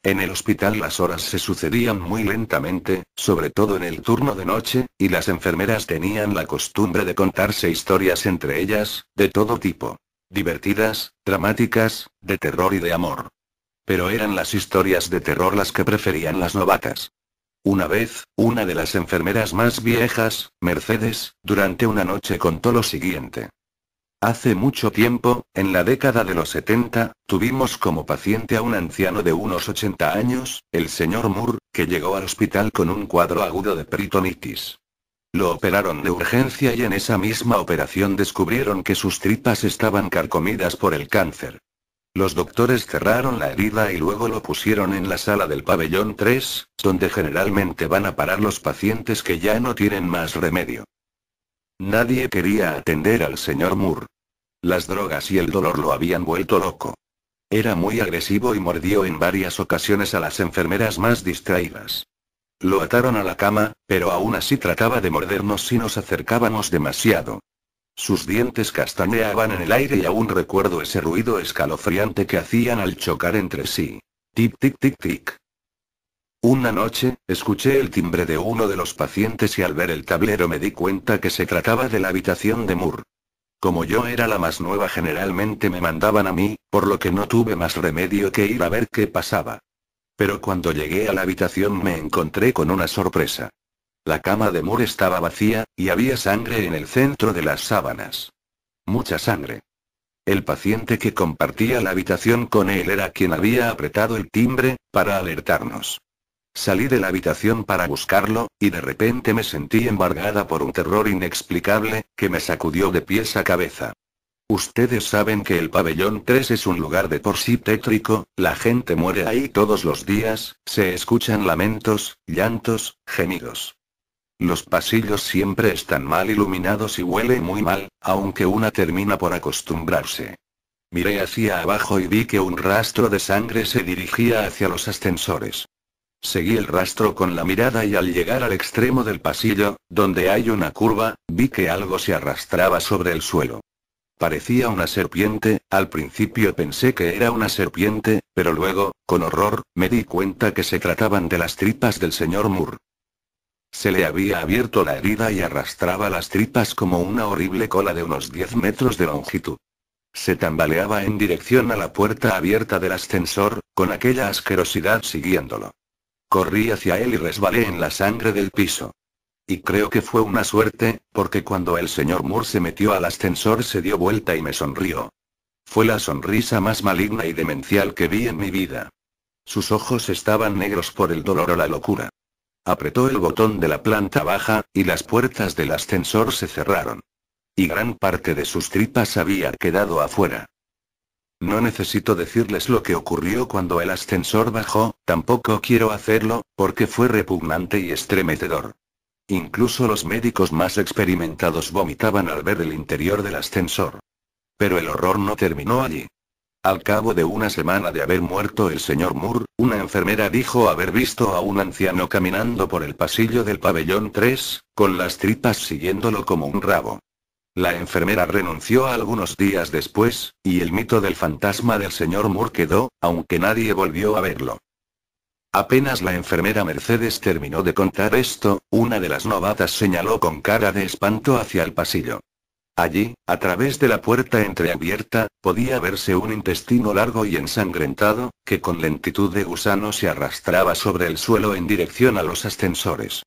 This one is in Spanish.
En el hospital las horas se sucedían muy lentamente, sobre todo en el turno de noche, y las enfermeras tenían la costumbre de contarse historias entre ellas, de todo tipo. Divertidas, dramáticas, de terror y de amor. Pero eran las historias de terror las que preferían las novatas. Una vez, una de las enfermeras más viejas, Mercedes, durante una noche contó lo siguiente. Hace mucho tiempo, en la década de los 70, tuvimos como paciente a un anciano de unos 80 años, el señor Moore, que llegó al hospital con un cuadro agudo de peritonitis. Lo operaron de urgencia y en esa misma operación descubrieron que sus tripas estaban carcomidas por el cáncer. Los doctores cerraron la herida y luego lo pusieron en la sala del pabellón 3, donde generalmente van a parar los pacientes que ya no tienen más remedio. Nadie quería atender al señor Moore. Las drogas y el dolor lo habían vuelto loco. Era muy agresivo y mordió en varias ocasiones a las enfermeras más distraídas. Lo ataron a la cama, pero aún así trataba de mordernos si nos acercábamos demasiado. Sus dientes castañeaban en el aire y aún recuerdo ese ruido escalofriante que hacían al chocar entre sí. Tic tic tic tic. Una noche, escuché el timbre de uno de los pacientes y al ver el tablero me di cuenta que se trataba de la habitación de Moore. Como yo era la más nueva, generalmente me mandaban a mí, por lo que no tuve más remedio que ir a ver qué pasaba. Pero cuando llegué a la habitación me encontré con una sorpresa. La cama de Moore estaba vacía, y había sangre en el centro de las sábanas. Mucha sangre. El paciente que compartía la habitación con él era quien había apretado el timbre, para alertarnos. Salí de la habitación para buscarlo, y de repente me sentí embargada por un terror inexplicable, que me sacudió de pies a cabeza. Ustedes saben que el pabellón 3 es un lugar de por sí tétrico, la gente muere ahí todos los días, se escuchan lamentos, llantos, gemidos. Los pasillos siempre están mal iluminados y huelen muy mal, aunque una termina por acostumbrarse. Miré hacia abajo y vi que un rastro de sangre se dirigía hacia los ascensores. Seguí el rastro con la mirada y al llegar al extremo del pasillo, donde hay una curva, vi que algo se arrastraba sobre el suelo. Parecía una serpiente, al principio pensé que era una serpiente, pero luego, con horror, me di cuenta que se trataban de las tripas del señor Moore. Se le había abierto la herida y arrastraba las tripas como una horrible cola de unos 10 metros de longitud. Se tambaleaba en dirección a la puerta abierta del ascensor, con aquella asquerosidad siguiéndolo. Corrí hacia él y resbalé en la sangre del piso. Y creo que fue una suerte, porque cuando el señor Moore se metió al ascensor se dio vuelta y me sonrió. Fue la sonrisa más maligna y demencial que vi en mi vida. Sus ojos estaban negros por el dolor o la locura. Apretó el botón de la planta baja, y las puertas del ascensor se cerraron. Y gran parte de sus tripas había quedado afuera. No necesito decirles lo que ocurrió cuando el ascensor bajó, tampoco quiero hacerlo, porque fue repugnante y estremecedor. Incluso los médicos más experimentados vomitaban al ver el interior del ascensor. Pero el horror no terminó allí. Al cabo de una semana de haber muerto el señor Moore, una enfermera dijo haber visto a un anciano caminando por el pasillo del pabellón 3, con las tripas siguiéndolo como un rabo. La enfermera renunció algunos días después, y el mito del fantasma del señor Moore quedó, aunque nadie volvió a verlo. Apenas la enfermera Mercedes terminó de contar esto, una de las novatas señaló con cara de espanto hacia el pasillo. Allí, a través de la puerta entreabierta, podía verse un intestino largo y ensangrentado, que con lentitud de gusano se arrastraba sobre el suelo en dirección a los ascensores.